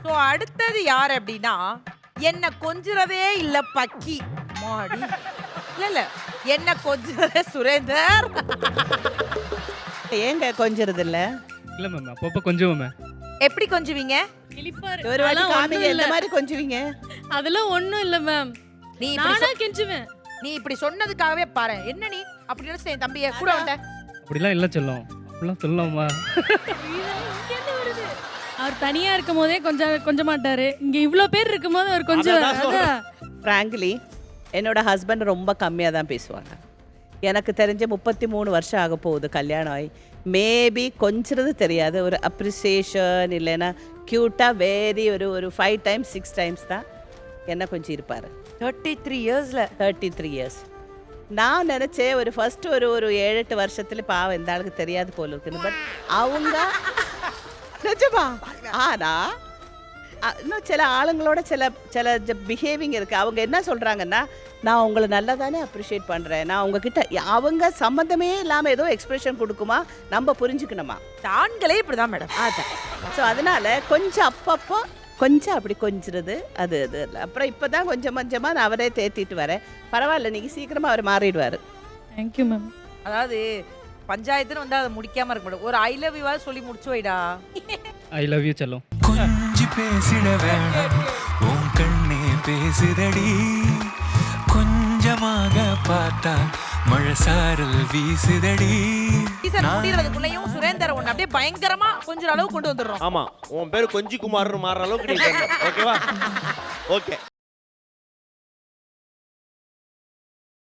So அடுத்தது யார் அப்படின்னா என்ன கொஞ்சறதே இல்ல பக்கி மாடி இல்ல என்ன கொஞ்சறதே சுரேந்தர். ஏங்க கொஞ்சறது இல்ல? இல்ல மேம் அப்பப்போ கொஞ்சம் மேம். எப்படி கொஞ்சுவீங்க? கிளிப்பாரு. ஒரு வாட்டி அதெல்லாம் காமிங்க ஒண்ணும் எந்த இல்ல. மாதிரி கொஞ்சுவீங்க? அதெல்லாம் ஒண்ணும் இல்ல மேம். நீ இப்படி நானா கெஞ்சுவேன். நீ இப்படி சொன்னதுக்காகவே பாரு என்ன நீ அப்படி நினைச்சு என் தம்பிய கூட வந்த. அப்படிலாம் இல்ல செல்லம். அப்படிலாம் சொல்லலாமா? அவர் தனியா இருக்கும் போதே கொஞ்ச மாட்டாரு. இங்க இவ்ளோ பேர் இருக்கும்போது அவர் கொஞ்சம் ஃப்ராங்க்லி என்னோட ஹஸ்பண்ட் ரொம்ப கம்மியாக தான் பேசுவாங்க. எனக்கு தெரிஞ்ச 33 வருஷம் ஆக போகுது கல்யாணம் ஆகி. மேபி கொஞ்சிறது தெரியாது, ஒரு அப்ரிசியேஷன் இல்லைன்னா க்யூட்டாக வேரி ஒரு 5 டைம்ஸ் 6 டைம்ஸ் தான் என்ன கொஞ்சம் இருப்பார். 33 இயர்ஸ்ல 33 இயர்ஸ். நான் நினச்சேன் ஒரு ஃபர்ஸ்ட் ஒரு 7-8 வருஷத்துல பாவம் இந்த ஆளுக்கு தெரியாது போல இருக்குன்னு. பட் அவங்க நிஜமா ஆனால் இன்னும் சில ஆளுங்களோட சில பிஹேவிங் இருக்குது. அவங்க என்ன சொல்கிறாங்கன்னா, நான் உங்களை நல்லா தானே அப்ரிஷியேட் பண்ணுறேன், நான் உங்ககிட்ட அவங்க சம்மந்தமே இல்லாமல் ஏதோ எக்ஸ்பிரஷன் கொடுக்குமா, நம்ம புரிஞ்சுக்கணுமா. ஆண்களே இப்படிதான் மேடம். அதான். ஸோ அதனால் கொஞ்சம் அப்பப்போ கொஞ்சம் அப்படி கொஞ்சிறது அது இல்லை. அப்புறம் இப்போ தான் கொஞ்சம் கொஞ்சமாக நான் அவரே தேத்திட்டு வரேன். பரவாயில்ல, நீங்கள் சீக்கிரமாக அவர் மாறிடுவார். Thank you ma'am. அதாவது பஞ்சாயத்துன்னு வந்து அதை முடிக்காம இருக்க மாட்டோம். ஒரு ஐ லவ் யூ சொல்லி முடிச்சு வைடா. ஐ லவ் யூ செல்லம். கொஞ்சி பேசிட வேணாம், உன் கண்ணே பேசுதடி. கொஞ்சமாக பார்த்தா மழை சாரல் வீசுதடி. சீசன் முடிறதுக்குள்ளேயும் சுரேந்தர் ஒண்ணு அப்படியே பயங்கரமா கொஞ்சம் அளவு கொண்டு வந்துடுறோம். ஆமா, உன் பேரு கொஞ்சி குமார்னு மாறுற அளவுக்கு நீ ஓகேவா? ஓகே.